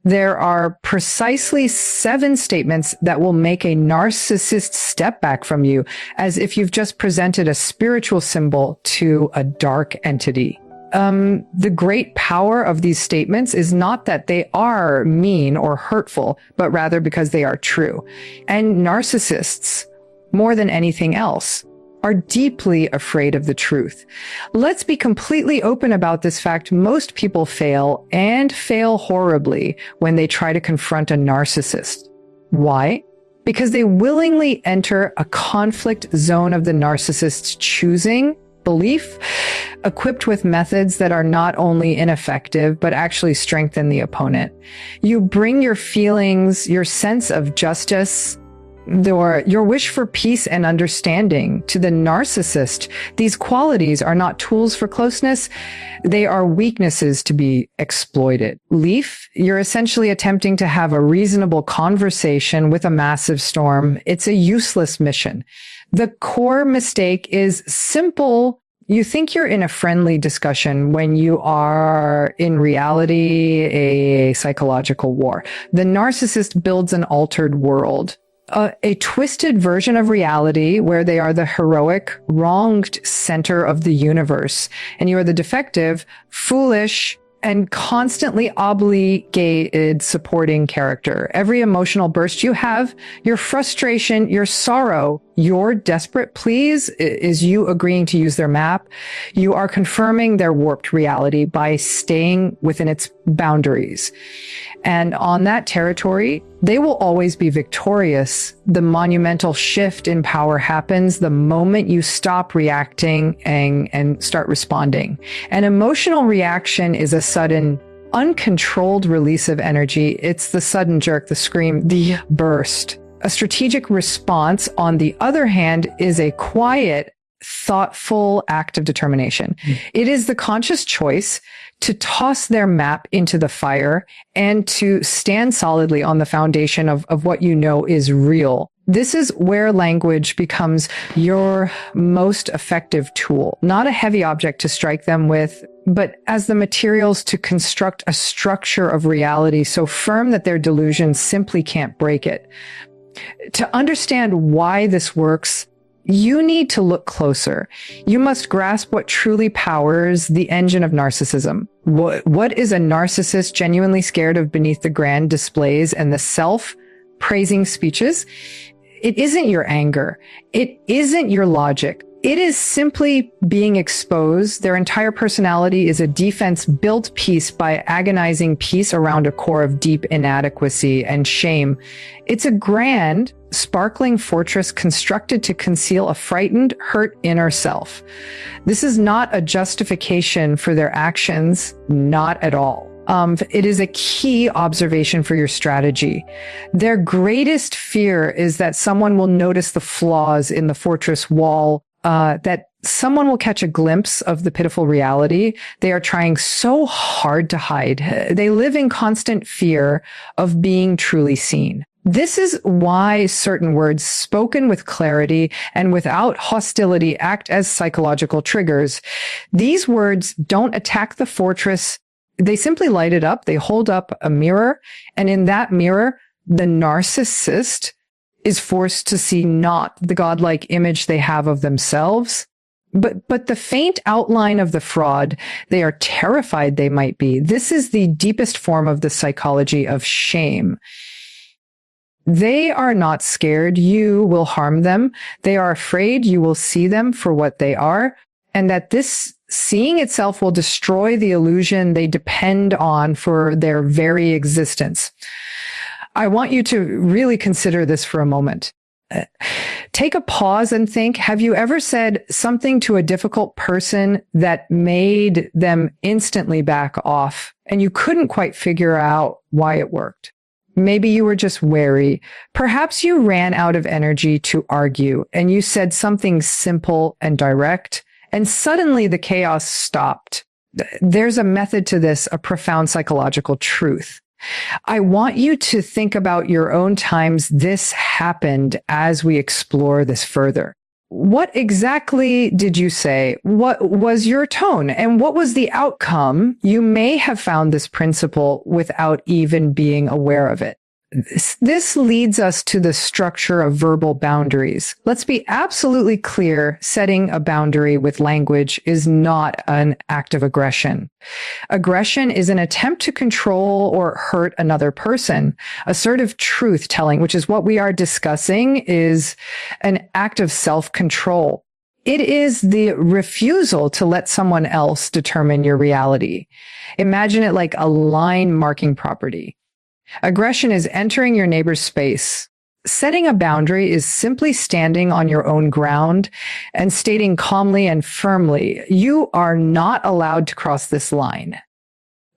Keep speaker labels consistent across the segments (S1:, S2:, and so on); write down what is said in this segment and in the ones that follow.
S1: There are precisely 7 statements that will make a narcissist step back from you, as if you've just presented a spiritual symbol to a dark entity. The great power of these statements is not that they are mean or hurtful, but rather because they are true. And narcissists, more than anything else, are deeply afraid of the truth. Let's be completely open about this fact. Most people fail, and fail horribly, when they try to confront a narcissist. Why? Because they willingly enter a conflict zone of the narcissist's choosing, belief, equipped with methods that are not only ineffective, but actually strengthen the opponent. You bring your feelings, your sense of justice, your wish for peace and understanding to the narcissist. These qualities are not tools for closeness. They are weaknesses to be exploited. Leaf, you're essentially attempting to have a reasonable conversation with a massive storm. It's a useless mission. The core mistake is simple. You think you're in a friendly discussion when you are, in reality, a psychological war. The narcissist builds an altered world. A twisted version of reality where they are the heroic, wronged center of the universe, and you are the defective, foolish, and constantly obligated supporting character. Every emotional burst you have, your frustration, your sorrow, your desperate pleas is you agreeing to use their map. You are confirming their warped reality by staying within its boundaries. And on that territory, they will always be victorious. The monumental shift in power happens the moment you stop reacting and start responding. An emotional reaction is a sudden, uncontrolled release of energy. It's the sudden jerk, the scream, the burst. A strategic response, on the other hand, is a quiet, thoughtful act of determination. It is the conscious choice to toss their map into the fire and to stand solidly on the foundation of what you know is real. This is where language becomes your most effective tool, not a heavy object to strike them with, but as the materials to construct a structure of reality so firm that their delusions simply can't break it. To understand why this works, you need to look closer. You must grasp what truly powers the engine of narcissism. What is a narcissist genuinely scared of beneath the grand displays and the self-praising speeches? It isn't your anger. It isn't your logic. It is simply being exposed. Their entire personality is a defense-built piece by agonizing peace around a core of deep inadequacy and shame. It's a grand, sparkling fortress constructed to conceal a frightened, hurt inner self. This is not a justification for their actions, not at all. It is a key observation for your strategy. Their greatest fear is that someone will notice the flaws in the fortress wall, that someone will catch a glimpse of the pitiful reality they are trying so hard to hide. They live in constant fear of being truly seen. This is why certain words spoken with clarity and without hostility act as psychological triggers. These words don't attack the fortress. They simply light it up. They hold up a mirror. And in that mirror, the narcissist is forced to see not the godlike image they have of themselves, but the faint outline of the fraud they are terrified they might be. This is the deepest form of the psychology of shame. They are not scared you will harm them. They are afraid you will see them for what they are, and that this seeing itself will destroy the illusion they depend on for their very existence. I want you to really consider this for a moment. Take a pause and think, have you ever said something to a difficult person that made them instantly back off and you couldn't quite figure out why it worked? Maybe you were just wary. Perhaps you ran out of energy to argue and you said something simple and direct, and suddenly the chaos stopped. There's a method to this, a profound psychological truth. I want you to think about your own times this happened as we explore this further. what exactly did you say? What was your tone? And what was the outcome? You may have found this principle without even being aware of it. This leads us to the structure of verbal boundaries. Let's be absolutely clear, setting a boundary with language is not an act of aggression. Aggression is an attempt to control or hurt another person. Assertive truth-telling, which is what we are discussing, is an act of self-control. It is the refusal to let someone else determine your reality. Imagine it like a line marking property. Aggression is entering your neighbor's space. Setting a boundary is simply standing on your own ground and stating calmly and firmly, you are not allowed to cross this line.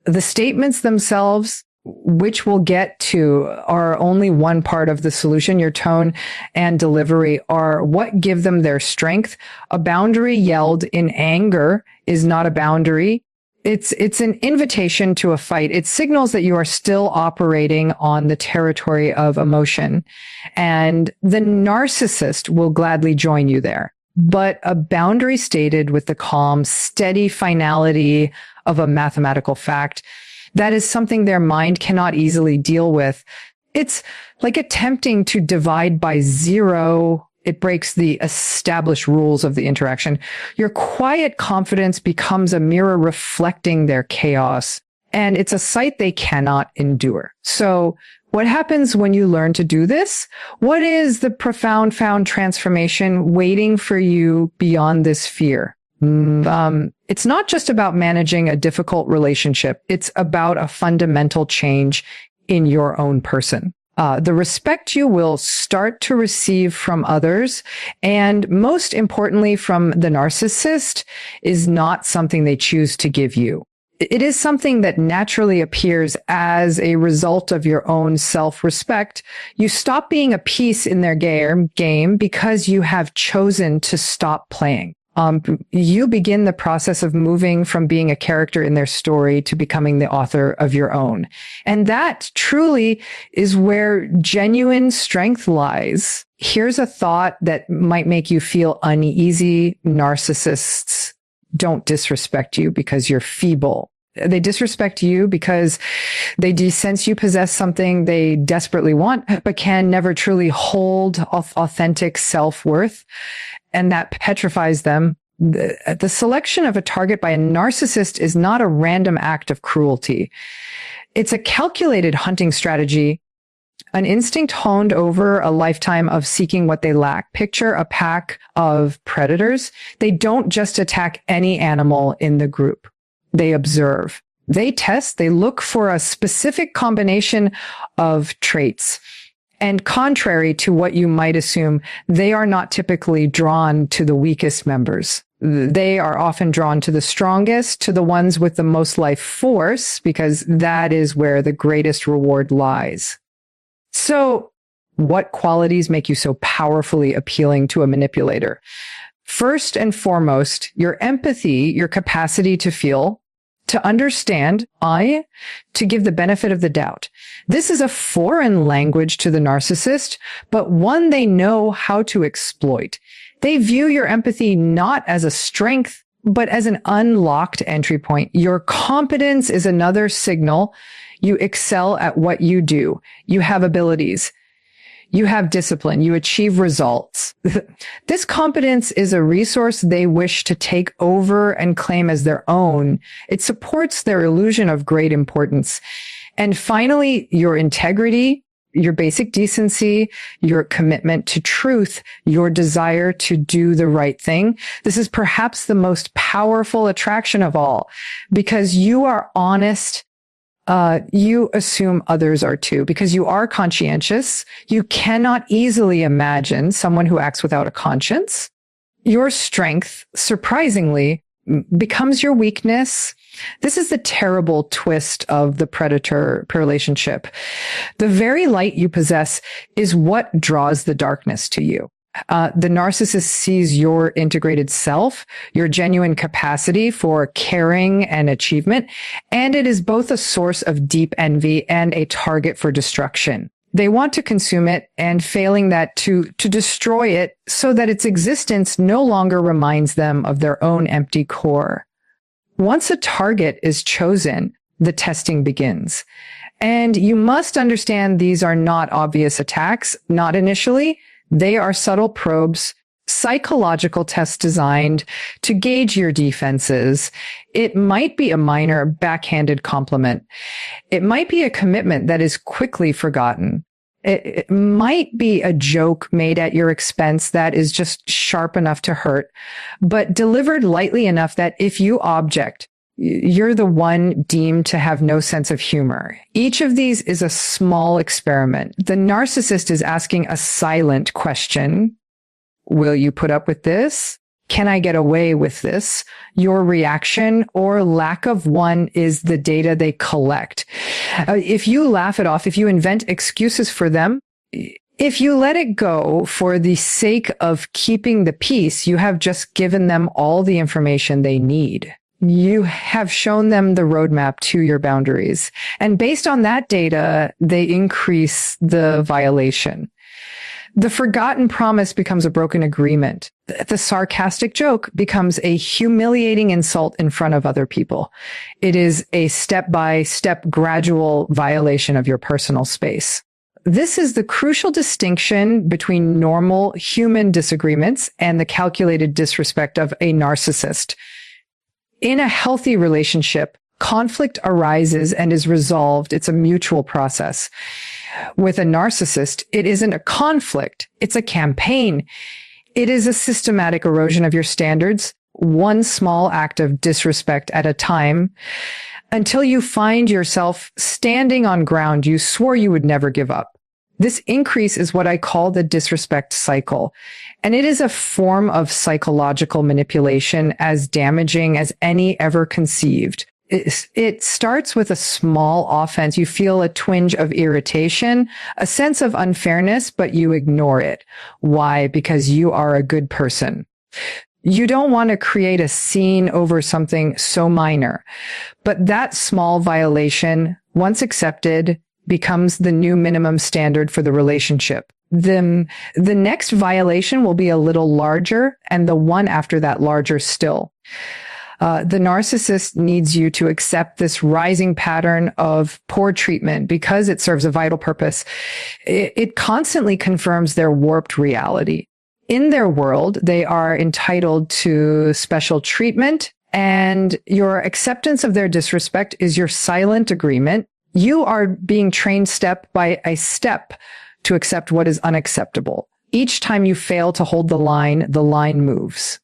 S1: The statements themselves, which we'll get to, are only one part of the solution. Your tone and delivery are what give them their strength. A boundary yelled in anger is not a boundary. It's an invitation to a fight. It signals that you are still operating on the territory of emotion. And the narcissist will gladly join you there. But a boundary stated with the calm, steady finality of a mathematical fact, that is something their mind cannot easily deal with. It's like attempting to divide by zero. It breaks the established rules of the interaction. Your quiet confidence becomes a mirror reflecting their chaos, and it's a sight they cannot endure. So what happens when you learn to do this? What is the profound transformation waiting for you beyond this fear? It's not just about managing a difficult relationship. It's about a fundamental change in your own person. The respect you will start to receive from others, and most importantly from the narcissist, is not something they choose to give you. It is something that naturally appears as a result of your own self-respect. You stop being a piece in their game because you have chosen to stop playing. You begin the process of moving from being a character in their story to becoming the author of your own. And that truly is where genuine strength lies. Here's a thought that might make you feel uneasy. Narcissists don't disrespect you because you're feeble. They disrespect you because they sense you possess something they desperately want, but can never truly hold authentic self-worth. And that petrifies them. The selection of a target by a narcissist is not a random act of cruelty. It's a calculated hunting strategy, an instinct honed over a lifetime of seeking what they lack. Picture a pack of predators. They don't just attack any animal in the group. They observe. They test. They look for a specific combination of traits. And contrary to what you might assume, they are not typically drawn to the weakest members. They are often drawn to the strongest, to the ones with the most life force, because that is where the greatest reward lies. So, what qualities make you so powerfully appealing to a manipulator? First and foremost, your empathy, your capacity to feel, to understand, to give the benefit of the doubt. This is a foreign language to the narcissist, but one they know how to exploit. They view your empathy not as a strength, but as an unlocked entry point. Your competence is another signal. You excel at what you do. You have abilities. You have discipline. You achieve results. This competence is a resource they wish to take over and claim as their own. It supports their illusion of great importance. And finally, your integrity, your basic decency, your commitment to truth, your desire to do the right thing. This is perhaps the most powerful attraction of all, because you are honest. You assume others are too, because you are conscientious. You cannot easily imagine someone who acts without a conscience. Your strength, surprisingly, becomes your weakness. This is the terrible twist of the predator relationship. The very light you possess is what draws the darkness to you. The narcissist sees your integrated self, your genuine capacity for caring and achievement, and it is both a source of deep envy and a target for destruction. They want to consume it and failing that to destroy it so that its existence no longer reminds them of their own empty core. Once a target is chosen, the testing begins. And you must understand these are not obvious attacks, not initially. They are subtle probes, psychological tests designed to gauge your defenses. It might be a minor backhanded compliment. It might be a commitment that is quickly forgotten. It might be a joke made at your expense that is just sharp enough to hurt, but delivered lightly enough that if you object, you're the one deemed to have no sense of humor. Each of these is a small experiment. The narcissist is asking a silent question. Will you put up with this? Can I get away with this? Your reaction or lack of one is the data they collect. If you laugh it off, if you invent excuses for them, if you let it go for the sake of keeping the peace, you have just given them all the information they need. You have shown them the roadmap to your boundaries. And based on that data, they increase the violation. The forgotten promise becomes a broken agreement. The sarcastic joke becomes a humiliating insult in front of other people. It is a step-by-step gradual violation of your personal space. This is the crucial distinction between normal human disagreements and the calculated disrespect of a narcissist. In a healthy relationship, conflict arises and is resolved. It's a mutual process. With a narcissist, it isn't a conflict. It's a campaign. It is a systematic erosion of your standards, one small act of disrespect at a time, until you find yourself standing on ground you swore you would never give up. This increase is what I call the disrespect cycle. And it is a form of psychological manipulation as damaging as any ever conceived. It starts with a small offense. You feel a twinge of irritation, a sense of unfairness, but you ignore it. Why? Because you are a good person. You don't want to create a scene over something so minor. But that small violation, once accepted, becomes the new minimum standard for the relationship. The next violation will be a little larger, and the one after that larger still. The narcissist needs you to accept this rising pattern of poor treatment because it serves a vital purpose. It constantly confirms their warped reality. In their world, they are entitled to special treatment, and your acceptance of their disrespect is your silent agreement. You are being trained step by a step to accept what is unacceptable. Each time you fail to hold the line moves.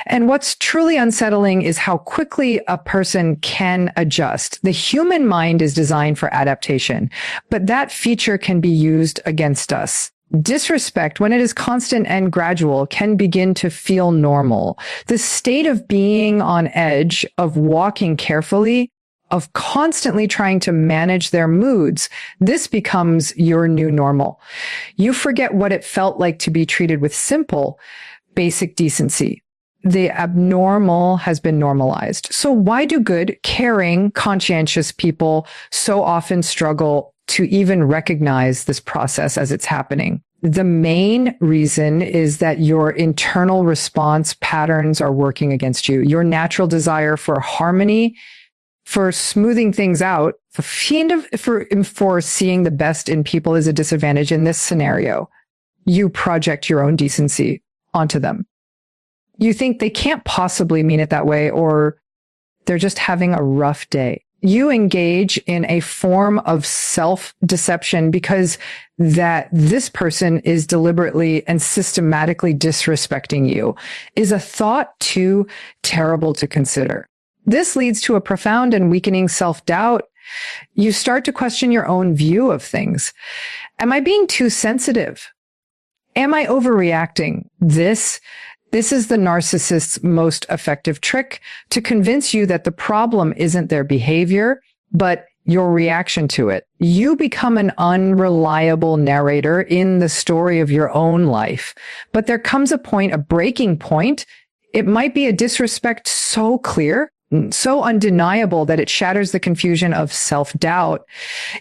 S1: And what's truly unsettling is how quickly a person can adjust. The human mind is designed for adaptation, but that feature can be used against us. Disrespect, when it is constant and gradual, can begin to feel normal. The state of being on edge, of walking carefully, of constantly trying to manage their moods, this becomes your new normal. You forget what it felt like to be treated with simple, basic decency. The abnormal has been normalized. So why do good, caring, conscientious people so often struggle to even recognize this process as it's happening? The main reason is that your internal response patterns are working against you. Your natural desire for harmony, for smoothing things out, for seeing the best in people is a disadvantage in this scenario. You project your own decency onto them. You think they can't possibly mean it that way, or they're just having a rough day. You engage in a form of self-deception because that this person is deliberately and systematically disrespecting you is a thought too terrible to consider. This leads to a profound and weakening self-doubt. You start to question your own view of things. Am I being too sensitive? Am I overreacting? This is the narcissist's most effective trick to convince you that the problem isn't their behavior, but your reaction to it. You become an unreliable narrator in the story of your own life. But there comes a point, a breaking point. It might be a disrespect so clear so undeniable that it shatters the confusion of self-doubt.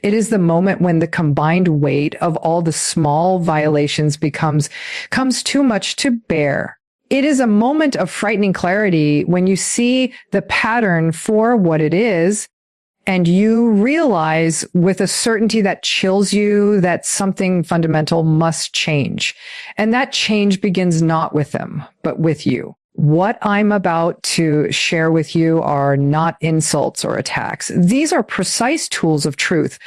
S1: It is the moment when the combined weight of all the small violations comes too much to bear. It is a moment of frightening clarity when you see the pattern for what it is, and you realize with a certainty that chills you that something fundamental must change. And that change begins not with them, but with you. What I'm about to share with you are not insults or attacks. These are precise tools of truth.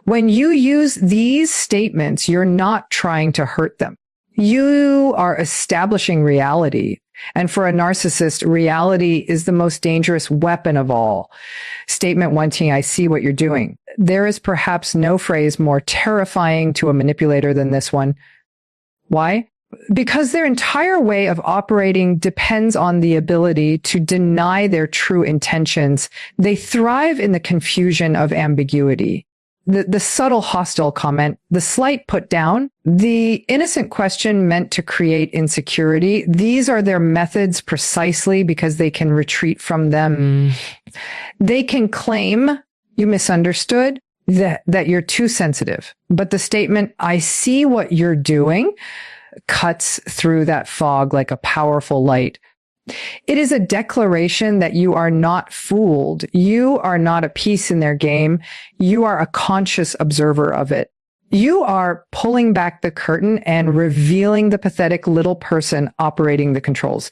S1: When you use these statements, you're not trying to hurt them. You are establishing reality. And for a narcissist, reality is the most dangerous weapon of all. Statement 1, I see what you're doing. There is perhaps no phrase more terrifying to a manipulator than this one. Why? Because their entire way of operating depends on the ability to deny their true intentions. They thrive in the confusion of ambiguity. The subtle hostile comment, the slight put down, the innocent question meant to create insecurity. These are their methods precisely because they can retreat from them. They can claim you misunderstood, that you're too sensitive. But the statement, I see what you're doing, cuts through that fog like a powerful light. It is a declaration that you are not fooled. You are not a piece in their game. You are a conscious observer of it. You are pulling back the curtain and revealing the pathetic little person operating the controls.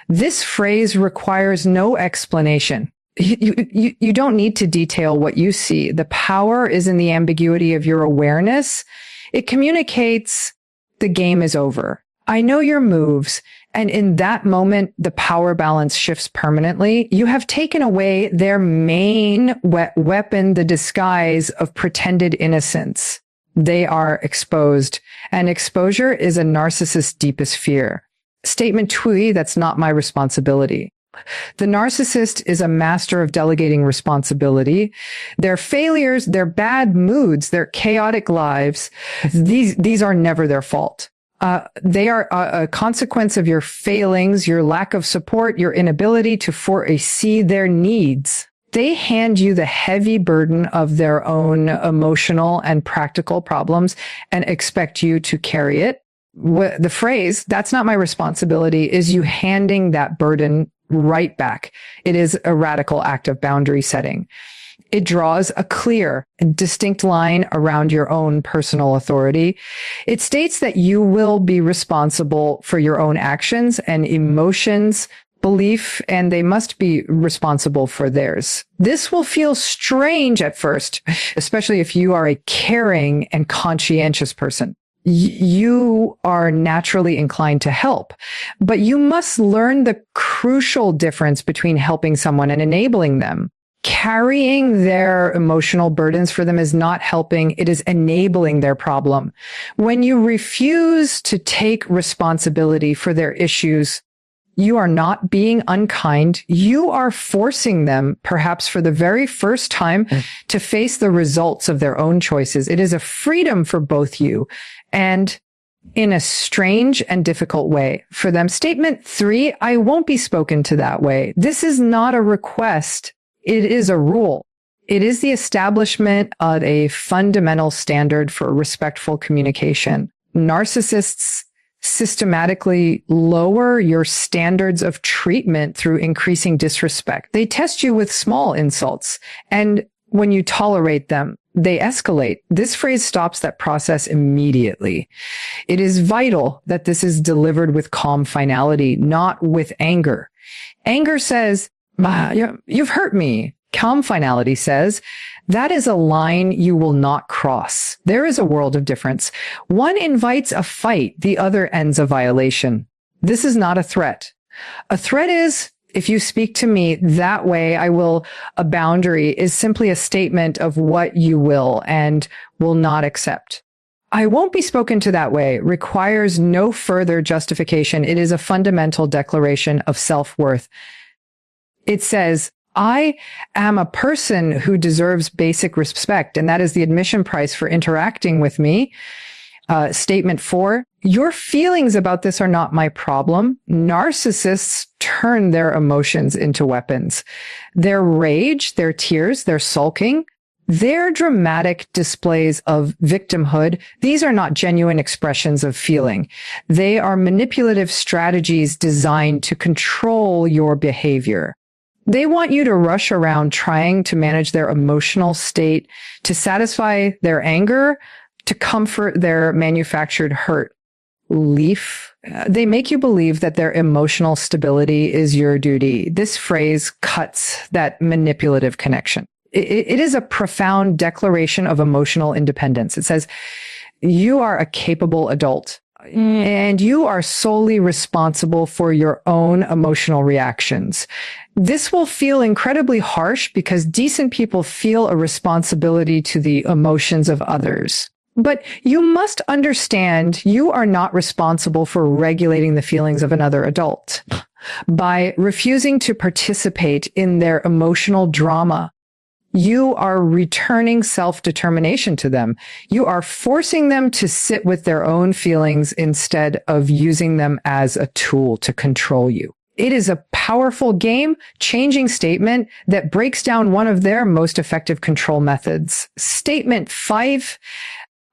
S1: This phrase requires no explanation. You don't need to detail what you see. The power is in the ambiguity of your awareness. It communicates the game is over. I know your moves. And in that moment, the power balance shifts permanently. You have taken away their main weapon, the disguise of pretended innocence. They are exposed. And exposure is a narcissist's deepest fear. Statement 2, that's not my responsibility. The narcissist is a master of delegating responsibility. Their failures, their bad moods, their chaotic lives, these are never their fault. They are a consequence of your failings, your lack of support, your inability to foresee their needs. They hand you the heavy burden of their own emotional and practical problems and expect you to carry it. The phrase, that's not my responsibility, is you handing that burden right back. It is a radical act of boundary setting. It draws a clear and distinct line around your own personal authority. It states that you will be responsible for your own actions and emotions, belief, and they must be responsible for theirs. This will feel strange at first, especially if you are a caring and conscientious person. You are naturally inclined to help, but you must learn the crucial difference between helping someone and enabling them. Carrying their emotional burdens for them is not helping. It is enabling their problem. When you refuse to take responsibility for their issues, you are not being unkind. You are forcing them, perhaps for the very first time, to face the results of their own choices. It is a freedom for both you and in a strange and difficult way for them. Statement 3, I won't be spoken to that way. This is not a request. It is a rule. It is the establishment of a fundamental standard for respectful communication. Narcissists systematically lower your standards of treatment through increasing disrespect. They test you with small insults, and when you tolerate them, they escalate. This phrase stops that process immediately. It is vital that this is delivered with calm finality, not with anger. Anger says, you've hurt me. Calm finality says, that is a line you will not cross. There is a world of difference. One invites a fight, the other ends a violation. This is not a threat. A threat is, if you speak to me that way, a boundary is simply a statement of what you will and will not accept. I won't be spoken to that way requires no further justification. It is a fundamental declaration of self-worth. It says, I am a person who deserves basic respect, and that is the admission price for interacting with me. Statement 4, Your feelings about this are not my problem. Narcissists turn their emotions into weapons. Their rage, their tears, their sulking, their dramatic displays of victimhood, these are not genuine expressions of feeling. They are manipulative strategies designed to control your behavior. They want you to rush around trying to manage their emotional state, to satisfy their anger, to comfort their manufactured hurt. They make you believe that their emotional stability is your duty. This phrase cuts that manipulative connection. It is a profound declaration of emotional independence. It says, you are a capable adult and you are solely responsible for your own emotional reactions. This will feel incredibly harsh because decent people feel a responsibility to the emotions of others. But you must understand you are not responsible for regulating the feelings of another adult. By refusing to participate in their emotional drama, you are returning self-determination to them. You are forcing them to sit with their own feelings instead of using them as a tool to control you. It is a powerful game-changing statement that breaks down one of their most effective control methods. Statement 5,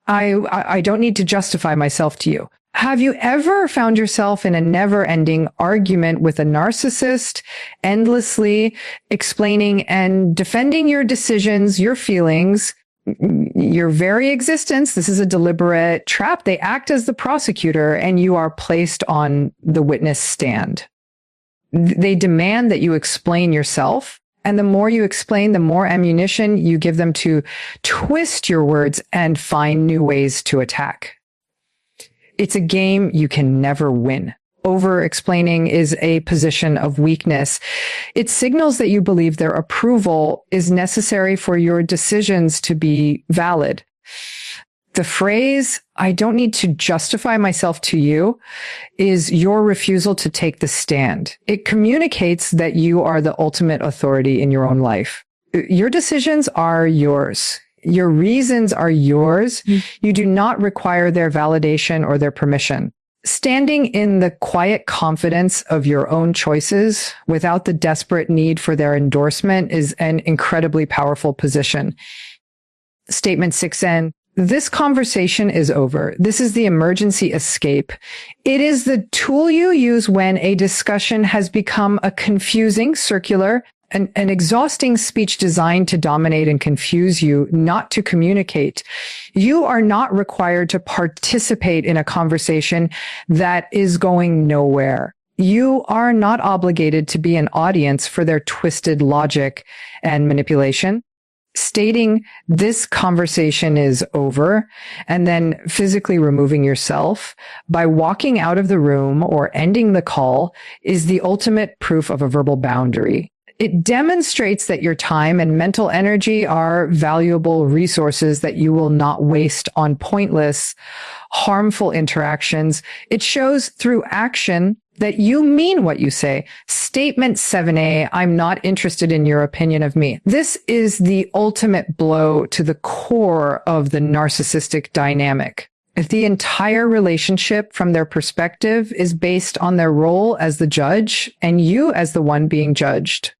S1: I don't need to justify myself to you. Have you ever found yourself in a never-ending argument with a narcissist, endlessly explaining and defending your decisions, your feelings, your very existence? This is a deliberate trap. They act as the prosecutor, and you are placed on the witness stand. They demand that you explain yourself. And the more you explain, the more ammunition you give them to twist your words and find new ways to attack. It's a game you can never win. Over-explaining is a position of weakness. It signals that you believe their approval is necessary for your decisions to be valid. The phrase, I don't need to justify myself to you, is your refusal to take the stand. It communicates that you are the ultimate authority in your own life. Your decisions are yours. Your reasons are yours. You do not require their validation or their permission. Standing in the quiet confidence of your own choices without the desperate need for their endorsement is an incredibly powerful position. Statement 6N. This conversation is over. This is the emergency escape. It is the tool you use when a discussion has become a confusing, circular, an exhausting speech designed to dominate and confuse you, not to communicate. You are not required to participate in a conversation that is going nowhere. You are not obligated to be an audience for their twisted logic and manipulation. Stating this conversation is over and then physically removing yourself by walking out of the room or ending the call is the ultimate proof of a verbal boundary. It demonstrates that your time and mental energy are valuable resources that you will not waste on pointless, harmful interactions. It shows through action that you mean what you say. Statement 7A, I'm not interested in your opinion of me. This is the ultimate blow to the core of the narcissistic dynamic. If the entire relationship from their perspective is based on their role as the judge and you as the one being judged.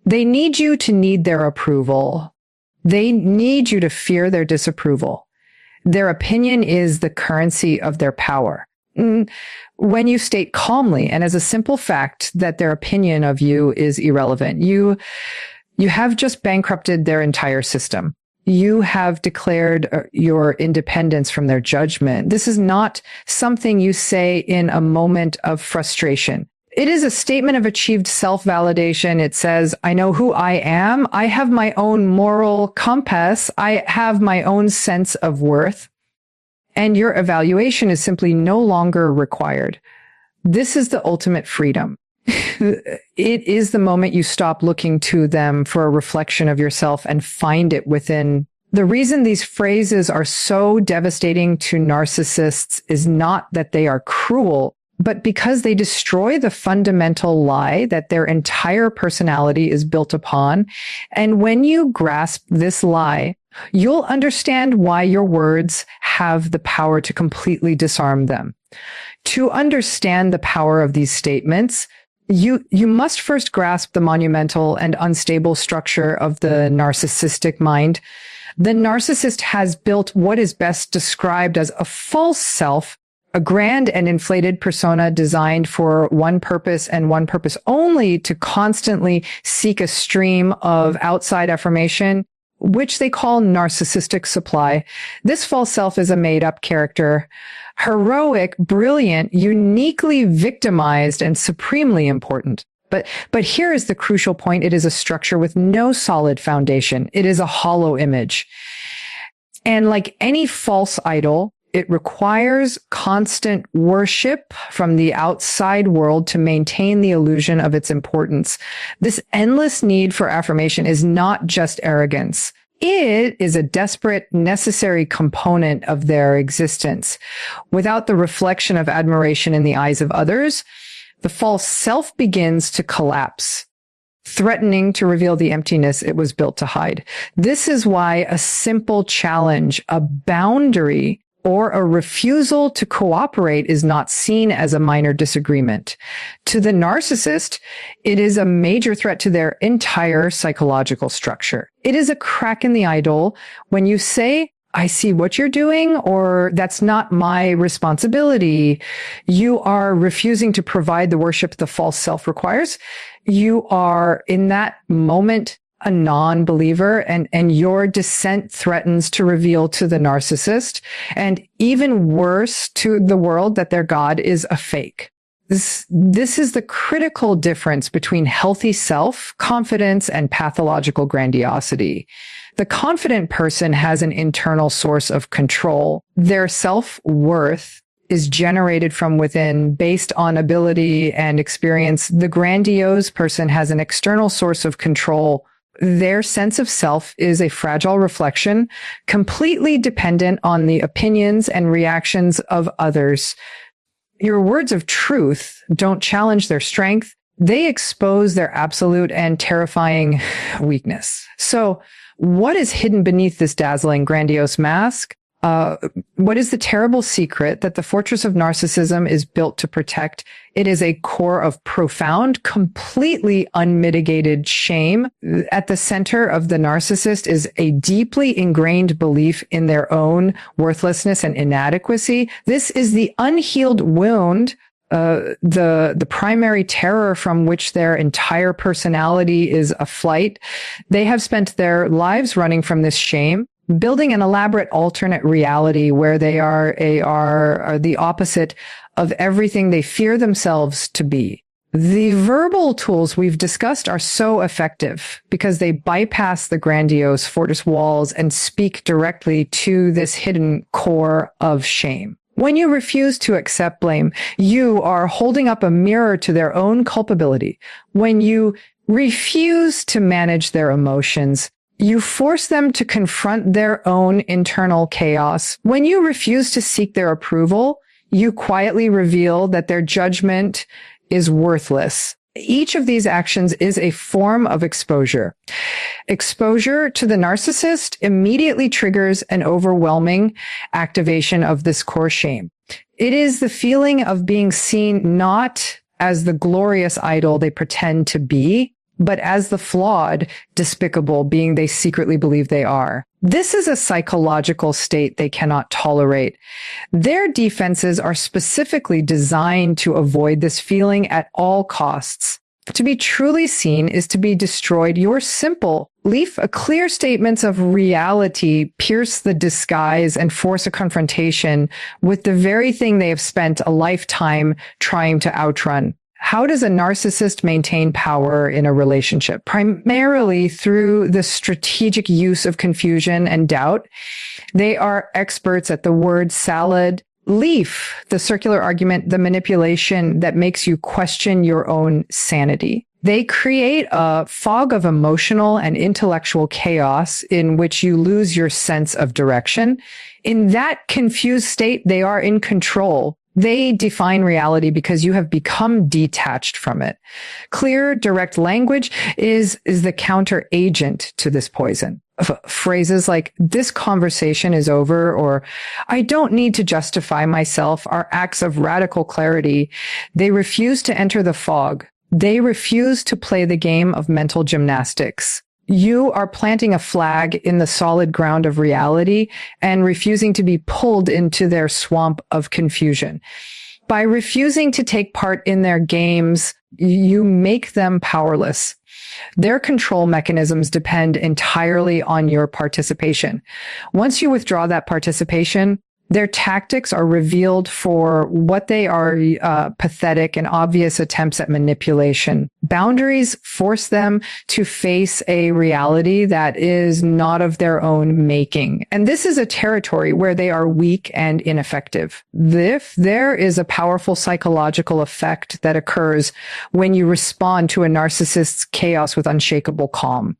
S1: They need you to need their approval. They need you to fear their disapproval. Their opinion is the currency of their power. When you state calmly and as a simple fact that their opinion of you is irrelevant, you have just bankrupted their entire system. You have declared your independence from their judgment. This is not something you say in a moment of frustration. It is a statement of achieved self-validation. It says, I know who I am. I have my own moral compass. I have my own sense of worth. And your evaluation is simply no longer required. This is the ultimate freedom. It is the moment you stop looking to them for a reflection of yourself and find it within. The reason these phrases are so devastating to narcissists is not that they are cruel, but because they destroy the fundamental lie that their entire personality is built upon. And when you grasp this lie, You'll understand why your words have the power to completely disarm them. To understand the power of these statements, you must first grasp the monumental and unstable structure of the narcissistic mind. The narcissist has built what is best described as a false self, a grand and inflated persona designed for one purpose and one purpose only, to constantly seek a stream of outside affirmation, which they call narcissistic supply. This false self is a made-up character, heroic, brilliant, uniquely victimized, and supremely important. But here is the crucial point. It is a structure with no solid foundation. It is a hollow image. And like any false idol, it requires constant worship from the outside world to maintain the illusion of its importance. This endless need for affirmation is not just arrogance. It is a desperate, necessary component of their existence. Without the reflection of admiration in the eyes of others, the false self begins to collapse, threatening to reveal the emptiness it was built to hide. This is why a simple challenge, a boundary, or a refusal to cooperate is not seen as a minor disagreement. To the narcissist, it is a major threat to their entire psychological structure. It is a crack in the idol when you say, I see what you're doing, or that's not my responsibility. You are refusing to provide the worship the false self requires. You are in that moment a non-believer, and your dissent threatens to reveal to the narcissist, and even worse, to the world, that their God is a fake. This is the critical difference between healthy self-confidence and pathological grandiosity. The confident person has an internal source of control. Their self-worth is generated from within based on ability and experience. The grandiose person has an external source of control. Their sense of self is a fragile reflection, completely dependent on the opinions and reactions of others. Your words of truth don't challenge their strength. They expose their absolute and terrifying weakness. So, what is hidden beneath this dazzling, grandiose mask? What is the terrible secret that the fortress of narcissism is built to protect? It is a core of profound, completely unmitigated shame. At the center of the narcissist is a deeply ingrained belief in their own worthlessness and inadequacy. This is the unhealed wound, the primary terror from which their entire personality is aflight. They have spent their lives running from this shame, building an elaborate alternate reality where they are the opposite of everything they fear themselves to be. The verbal tools we've discussed are so effective because they bypass the grandiose fortress walls and speak directly to this hidden core of shame. When you refuse to accept blame, you are holding up a mirror to their own culpability. When you refuse to manage their emotions, you force them to confront their own internal chaos. When you refuse to seek their approval, you quietly reveal that their judgment is worthless. Each of these actions is a form of exposure. Exposure to the narcissist immediately triggers an overwhelming activation of this core shame. It is the feeling of being seen not as the glorious idol they pretend to be, but as the flawed, despicable being they secretly believe they are. This is a psychological state they cannot tolerate. Their defenses are specifically designed to avoid this feeling at all costs. To be truly seen is to be destroyed. Your simple, clear statements of reality pierce the disguise and force a confrontation with the very thing they have spent a lifetime trying to outrun. How does a narcissist maintain power in a relationship? Primarily through the strategic use of confusion and doubt. They are experts at the word salad, leaf, the circular argument, the manipulation that makes you question your own sanity. They create a fog of emotional and intellectual chaos in which you lose your sense of direction. In that confused state, they are in control. They define reality because you have become detached from it. Clear, direct language is the counter agent to this poison. Phrases like, this conversation is over, or I don't need to justify myself, are acts of radical clarity. They refuse to enter the fog. They refuse to play the game of mental gymnastics. You are planting a flag in the solid ground of reality and refusing to be pulled into their swamp of confusion. By refusing to take part in their games, you make them powerless. Their control mechanisms depend entirely on your participation. Once you withdraw that participation, their tactics are revealed for what they are, pathetic and obvious attempts at manipulation. Boundaries force them to face a reality that is not of their own making. And this is a territory where they are weak and ineffective. If there is a powerful psychological effect that occurs when you respond to a narcissist's chaos with unshakable calm.